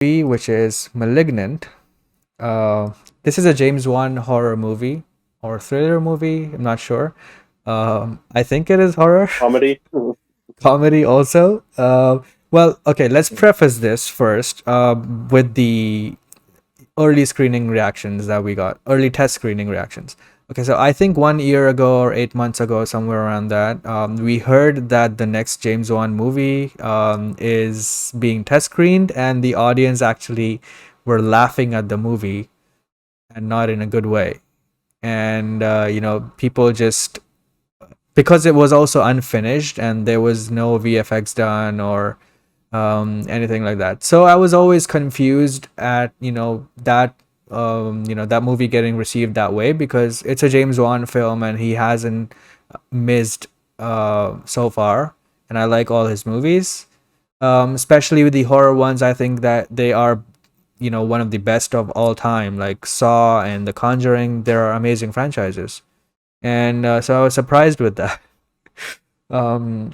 movie, which is Malignant. Uh, this is a James Wan horror movie or thriller movie. I'm not sure. I think it is horror, Comedy. comedy also. Well, okay, let's preface this first with the early screening reactions that we got, early test screening reactions. Okay, so I think 1 year ago or 8 months ago, somewhere around that, we heard that the next James Wan movie is being test screened, and the audience actually were laughing at the movie and not in a good way. And, people just, because it was also unfinished and there was no VFX done or anything like that. So I was always confused at that movie getting received that way because it's a James Wan film and he hasn't missed so far, and I like all his movies. Especially with the horror ones, I think that they are one of the best of all time. Like Saw and The Conjuring, they are amazing franchises, and so I was surprised with that. Um,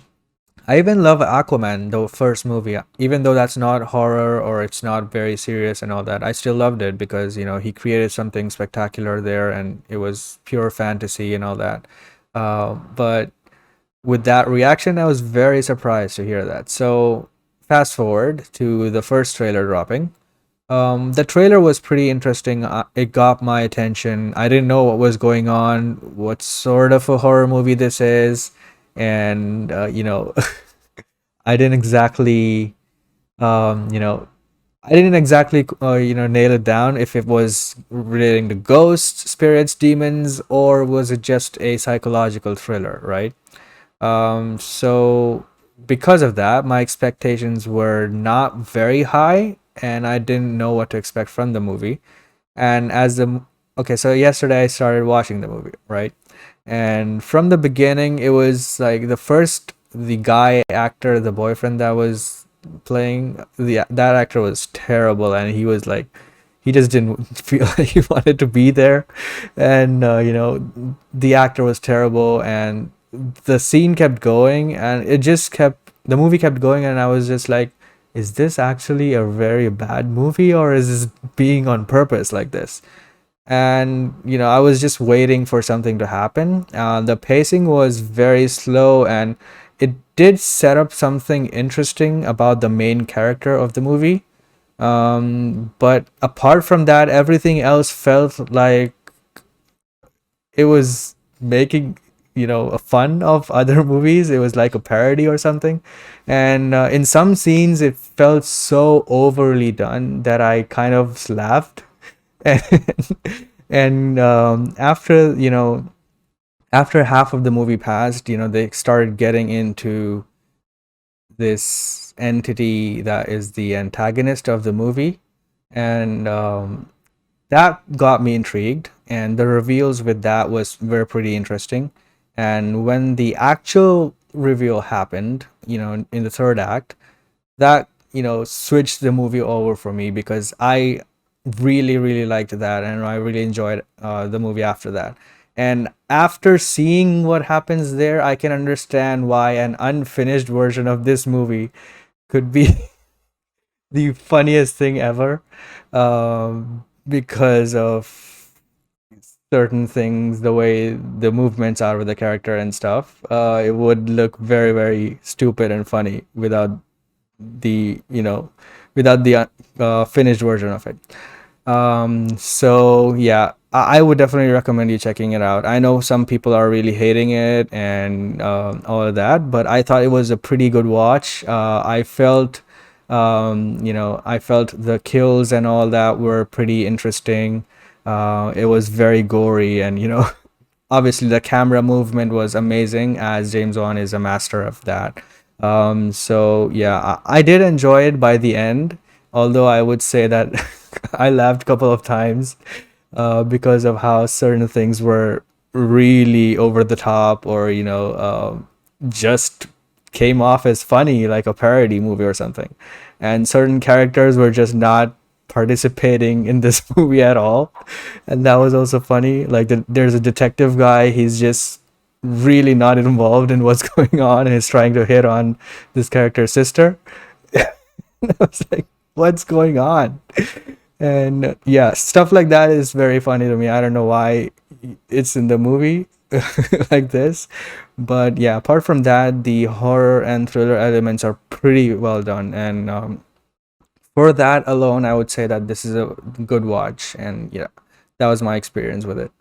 I even love Aquaman, the first movie, even though that's not horror or it's not very serious and all that. I still loved it because he created something spectacular there, and it was pure fantasy and all that. But with that reaction, I was very surprised to hear that. So fast forward to the first trailer dropping. The trailer was pretty interesting. It got my attention. I didn't know what was going on, what sort of a horror movie this is, and I didn't exactly, um, you know, I didn't exactly, nail it down if it was relating to ghosts, spirits, demons, or was it just a psychological thriller, right? So because of that, my expectations were not very high, and I didn't know what to expect from the movie. And okay, so yesterday I started watching the movie, right? And from the beginning, it was like the guy actor, the boyfriend that was playing that actor was terrible, and he was like, he just didn't feel like he wanted to be there, and the actor was terrible, and the scene kept going, and the movie kept going, and I was just like, is this actually a very bad movie, or is this being on purpose like this? And I was just waiting for something to happen. The pacing was very slow, and it did set up something interesting about the main character of the movie. But apart from that, everything else felt like it was making a fun of other movies. It was like a parody or something, and in some scenes it felt so overly done that I kind of laughed. and, and after half of the movie passed, they started getting into this entity that is the antagonist of the movie, and that got me intrigued, and the reveals with that were pretty interesting. And when the actual reveal happened, in the third act, that switched the movie over for me because I really really liked that, and I really enjoyed the movie after that. And after seeing what happens there, I can understand why an unfinished version of this movie could be the funniest thing ever, because of certain things, the way the movements are with the character and stuff. It would look very very stupid and funny the you know without the finished version of it. So yeah, I would definitely recommend you checking it out. I know some people are really hating it and all of that, but I thought it was a pretty good watch. I felt the kills and all that were pretty interesting. It was very gory, and obviously the camera movement was amazing, as James Wan is a master of that. So yeah, I did enjoy it by the end, although I would say that I laughed a couple of times because of how certain things were really over the top, or just came off as funny, like a parody movie or something. And certain characters were just not participating in this movie at all, and that was also funny. Like there's a detective guy; he's just really not involved in what's going on, and is trying to hit on this character's sister. I was like, What's going on? And yeah, stuff like that is very funny to me. I don't know why it's in the movie like this. But yeah, apart from that, the horror and thriller elements are pretty well done. And for that alone, I would say that this is a good watch. And yeah, that was my experience with it.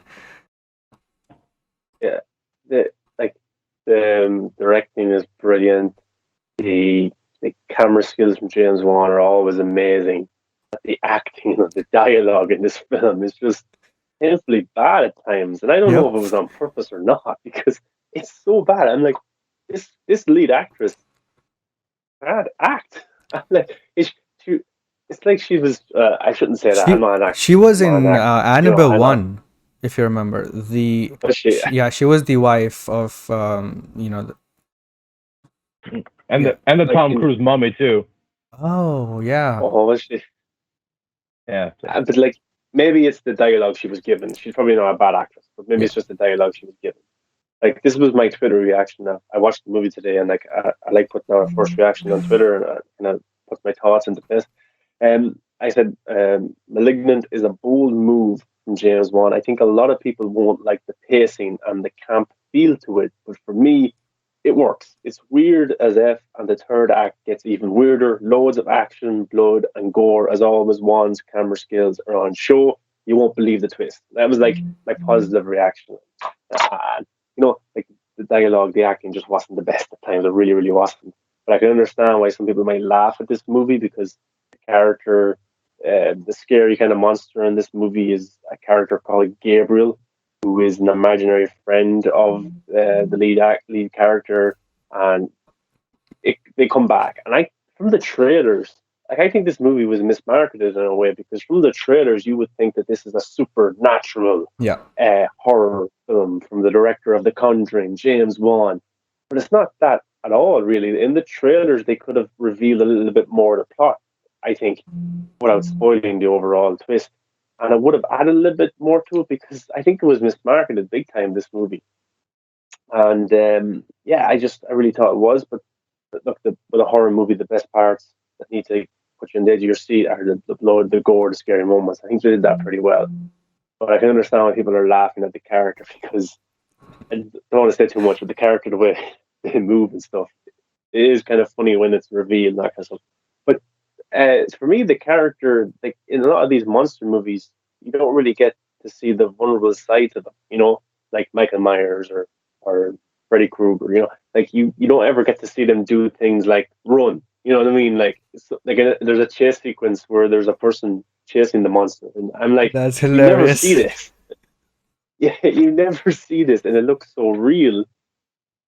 Yeah, the like the directing is brilliant. The the camera skills from James Wan are always amazing. But the acting of the dialogue in this film is just painfully bad at times, and I don't know Yep. if it was on purpose or not because it's so bad. I'm like, this lead actress can't act. I'm like, she, it's like she was. I shouldn't say that. I'm She not an she actor. was I'm not an in actor. Annabelle I'm not. 1, if you remember. But she, Yeah, she was the wife of And yeah. the like, Tom Cruise mummy too. Oh, yeah. oh, was she? Yeah. But like, maybe it's the dialogue she was given. She's probably not a bad actress, but maybe Yeah. it's just the dialogue she was given. Like, this was my Twitter reaction. Now I watched the movie today, and like, I like putting out a first reaction on Twitter, and I kind of put my thoughts into this. I said, Malignant is a bold move from James Wan. I think a lot of people won't like the pacing and the camp feel to it, but for me, it works. It's weird as F, and the third act gets even weirder. Loads of action, blood, and gore. As always, Wan's camera skills are on show. You won't believe the twist. That was like my positive reaction. And, like the dialogue, the acting just wasn't the best at times. It really, really wasn't. But I can understand why some people might laugh at this movie because the character, the scary kind of monster in this movie is a character called Gabriel, who is an imaginary friend of the lead character, and they come back. And I from the trailers, like I think this movie was mismarketed in a way because from the trailers you would think that this is a supernatural Yeah. horror film from the director of The Conjuring, James Wan, but it's not that at all. Really, in the trailers they could have revealed a little bit more of the plot. I think without spoiling the overall twist. And I would have added a little bit more to it because I think it was mismarketed big time, this movie. And yeah, I really thought it was. But look, with a horror movie, the best parts that need to put you on the edge of your seat are the blood, the gore, the scary moments. I think they did that pretty well. But I can understand why people are laughing at the character because I don't want to say too much, but the character, the way they move and stuff, it is kind of funny when it's revealed and that kind of stuff. But for me, the character, like in a lot of these monster movies, you don't really get to see the vulnerable side to them. Like Michael Myers or Freddy Krueger. Like you don't ever get to see them do things like run. You know what I mean? Like there's a chase sequence where there's a person chasing the monster, and I'm like, That's you never see hilarious. this. Yeah, you never see this, and it looks so real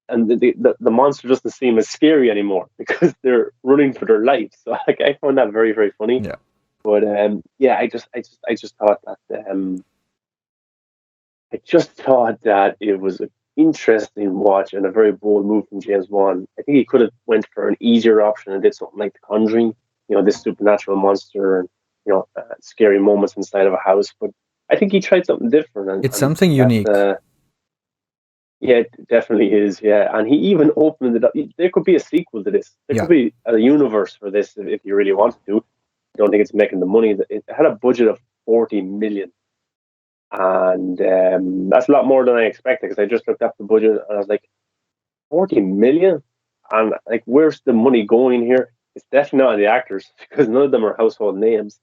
and the monster doesn't seem as scary anymore because they're running for their life. So like I found that very very funny. Yeah. But yeah, I just thought that it was an interesting watch and a very bold move from James Wan. I think he could have went for an easier option and did something like The Conjuring, this supernatural monster and scary moments inside of a house. But I think he tried something different, It's and something that unique. yeah, it definitely is. Yeah, and he even opened it up. There could be a sequel to this. There Yeah. could be a universe for this if you really wanted to. I don't think it's making the money. It had a budget of 40 million, and that's a lot more than I expected because I just looked up the budget and I was like, 40 million, and like, where's the money going here? It's definitely not the actors because none of them are household names.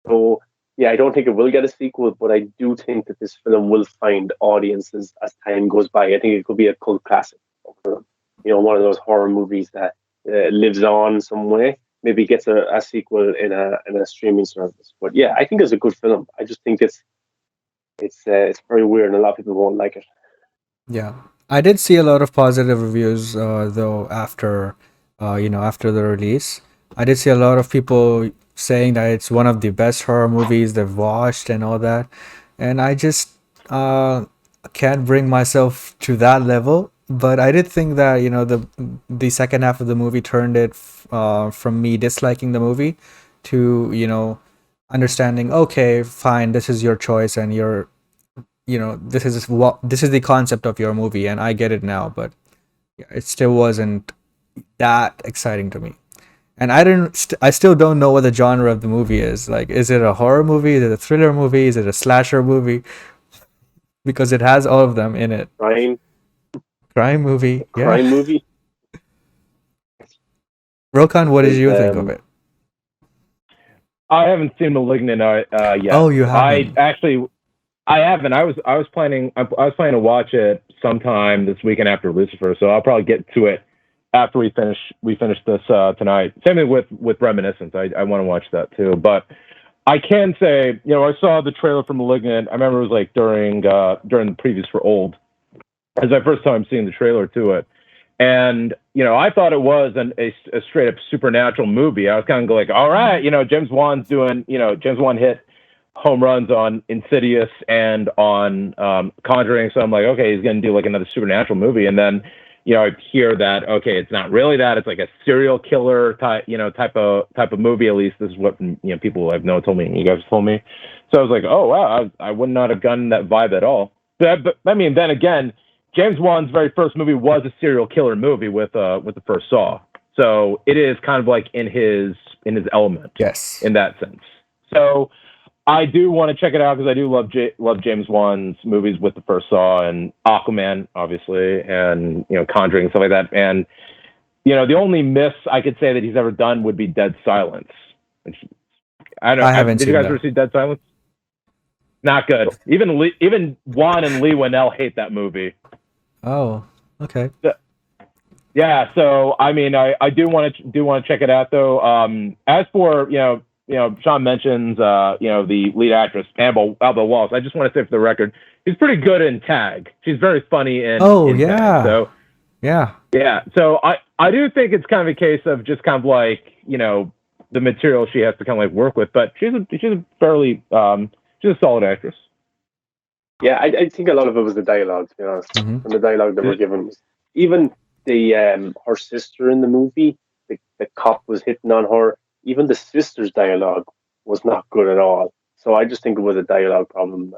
So yeah, I don't think it will get a sequel, but I do think that this film will find audiences as time goes by. I think it could be a cult classic. One of those horror movies that lives on some way. Maybe gets a sequel in a streaming service. But yeah, I think it's a good film. I just think it's very weird, and a lot of people won't like it. Yeah. I did see a lot of positive reviews though after the release. I did see a lot of people saying that it's one of the best horror movies they've watched and all that. And I just uh can't bring myself to that level, but I did think that, the second half of the movie turned it from me disliking the movie to, understanding, okay, fine, this is your choice and this is the concept of your movie and I get it now, but yeah, it still wasn't that exciting to me. And I still don't know what the genre of the movie is. Like, is it a horror movie? Is it a thriller movie? Is it a slasher movie? Because it has all of them in it. Crime Crime movie, yeah. movie. Rokan, what did Is you think of it? I haven't seen *Malignant* yet. Oh, you haven't? I haven't. I was planning to watch it sometime this weekend after Lucifer, so I'll probably get to it after we finish this tonight. Same thing with Reminiscence. I want to watch that too. But I can say, I saw the trailer for *Malignant*. I remember it was like during the previews for *Old*. As my first time seeing the trailer to it. And, I thought it was a straight up supernatural movie. I was kind of like, all right, James Wan's doing, James Wan hit home runs on Insidious and on Conjuring. So I'm like, okay, he's going to do like another supernatural movie. And then, I hear that, okay, it's not really that. It's like a serial killer type of movie. At least this is what, people I've known told me and you guys told me. So I was like, oh, wow, I would not have gotten that vibe at all. But I mean, then again, James Wan's very first movie was a serial killer movie with the first Saw. So it is kind of like in his element. Yes. In that sense. So I do want to check it out because I do love James Wan's movies with the first Saw and Aquaman, obviously, and Conjuring and stuff like that. And the only miss I could say that he's ever done would be Dead Silence. I haven't seen Did you guys that. ever see Dead Silence? Not good. Even Wan and Lee Winnell hate that movie. Oh, okay. Yeah, so I mean, I do want to check it out though. As for Sean mentions the lead actress Alba Walsh. I just want to say for the record, she's pretty good in Tag. She's very funny in. Oh, in yeah. Tag, so yeah. So I do think it's kind of a case of just kind of like the material she has to kind of like work with, but she's a fairly she's a solid actress. Yeah, I think a lot of it was the dialogue, to be honest. Mm-hmm. And the dialogue they were given was even the her sister in the movie, the cop was hitting on her. Even the sister's dialogue was not good at all. So I just think it was a dialogue problem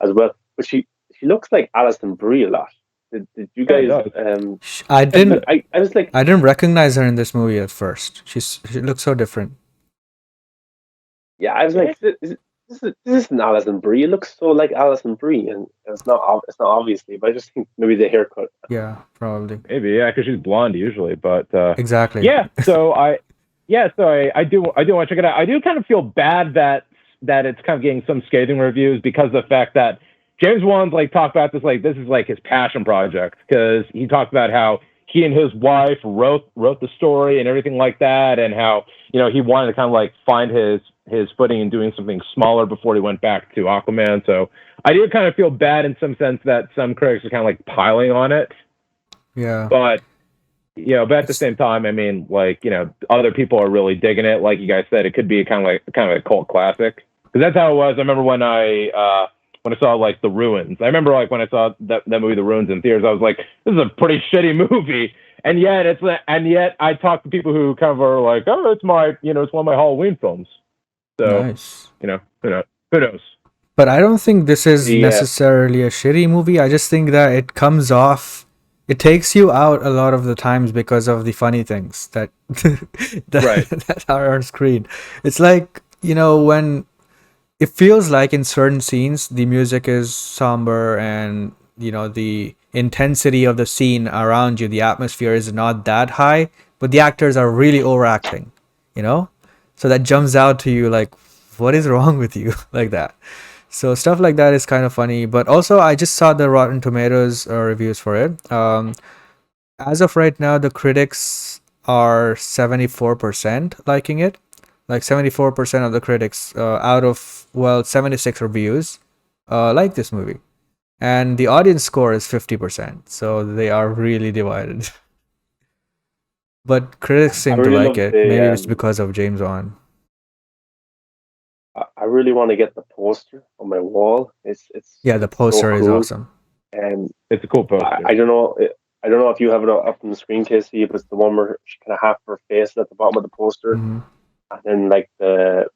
as well. But she looks like Alison Brie a lot. Did you guys? I didn't. I was like, I didn't recognize her in this movie at first. She looks so different. Yeah, I was like, this isn't Alison Brie. It looks so like Alison Brie, and it's not obviously. But I just think maybe the haircut. Yeah, probably. Maybe, yeah, because she's blonde usually, but exactly. Yeah, so I do want to check it out. I do kind of feel bad that it's kind of getting some scathing reviews because of the fact that James Wan's like talked about this is like his passion project, because he talked about how he and his wife wrote the story and everything like that, and how he wanted to kind of like find his footing in doing something smaller before he went back to Aquaman. So I do kind of feel bad in some sense that some critics are kind of like piling on it. Yeah. But but at the same time, I mean, like, other people are really digging it. Like you guys said, it could be kind of a cult classic. Because that's how it was. I remember when I saw like The Ruins. I remember like when I saw that movie The Ruins in theaters, I was like, this is a pretty shitty movie. And yet I talk to people who kind of are like, oh, it's my it's one of my Halloween films. So nice. Who knows? But I don't think this is necessarily a shitty movie. I just think that it comes off. It takes you out a lot of the times because of the funny things that that are on screen. It's like, when it feels like in certain scenes the music is somber and the intensity of the scene around you, the atmosphere is not that high, but the actors are really overacting, so that jumps out to you like, what is wrong with you? Like that. So stuff like that is kind of funny. But also I just saw the Rotten Tomatoes reviews for it. As of right now, the critics are 74% liking it. Like 74% of the critics out of 76 reviews like this movie. And the audience score is 50%. So they are really divided. But critics seem to like it. Maybe it's because of James Wan. I really want to get the poster on my wall. It's the poster so is cool. awesome. And it's a cool poster. I don't know if you have it up on the screen, Casey, but it's the one where she kind of half her face at the bottom of the poster, and then like the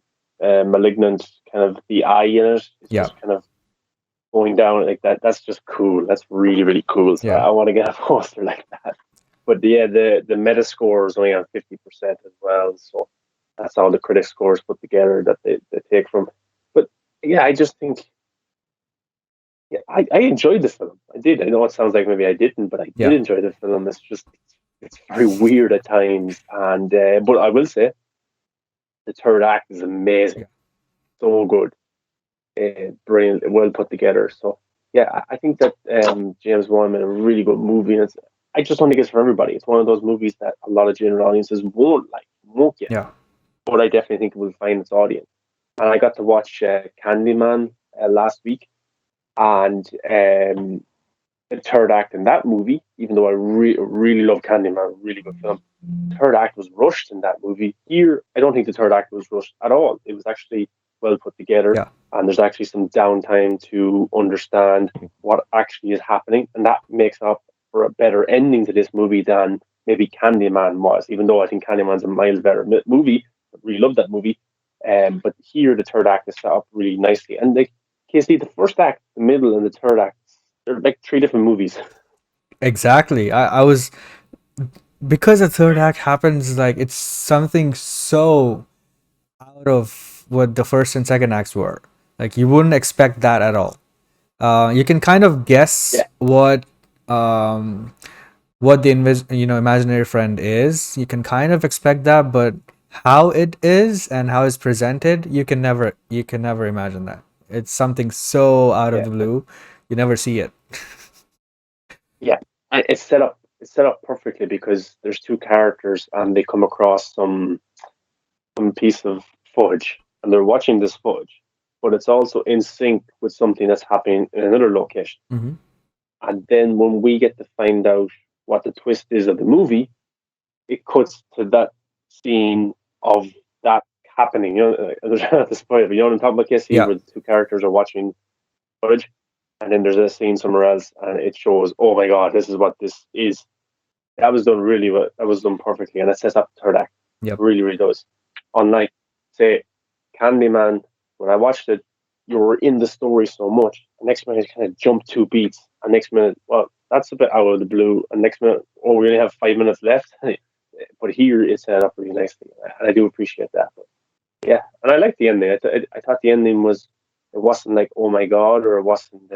Malignant kind of the eye in it. It's just kind of going down like that. That's just cool. That's really, really cool. So I want to get a poster like that. But yeah, the meta score is only on 50% as well. So that's all the critic scores put together that they take from. But yeah, I just think yeah, I enjoyed the film. I did. I know it sounds like maybe I didn't, but I did Yeah. enjoy the film. It's just it's very weird at times, and but I will say the third act is amazing, Yeah. so good, brilliant, well put together. So yeah, I think that James Wan made a really good movie, and I just don't think it's for everybody. It's one of those movies that a lot of general audiences won't get, Yeah. but I definitely think it will find its audience. And I got to watch Candyman last week, and the third act in that movie, even though I really love Candyman, really good film, third act was rushed in that movie. Here, I don't think the third act was rushed at all. It was actually well put together, Yeah. and there's actually some downtime to understand what actually is happening, and that makes up for a better ending to this movie than maybe Candyman was. Even though I think Candyman's a miles better movie, I really love that movie. But here, the third act is set up really nicely, and like Casey, the first act, the middle, and the third act, they're like three different movies. Exactly. I was, because the third act happens like it's something so out of what the first and second acts were. Like you wouldn't expect that at all. You can kind of guess Yeah, um what the imaginary friend is. You can kind of expect that, but how it is and how it's presented, you can never imagine that. It's something so out of yeah, the blue. You never see it. yeah. And it's set up perfectly because there's two characters and they come across some piece of footage and they're watching this footage, but it's also in sync with something that's happening in another location. Hmm. And then when we get to find out what the twist is of the movie, it cuts to that scene of that happening. There's not to spoil it, but you know what I'm talking about, Casey, Yeah. where the two characters are watching footage, and then there's a scene somewhere else, and it shows, oh my god, this is what this is. That was done really well. That was done perfectly, and it sets up the third act. Yep. Really, really does. Unlike, say, Candyman, when I watched it, you were in the story so much. The next minute, it kind of jumped two beats. And next minute, well, that's a bit out of the blue. And next minute, oh, we only have 5 minutes left. But here, it's set up really nicely, and I do appreciate that. But yeah, and I like the ending. I thought the ending was, it wasn't like, oh my god, or it wasn't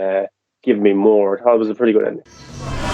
give me more. I thought it was a pretty good ending.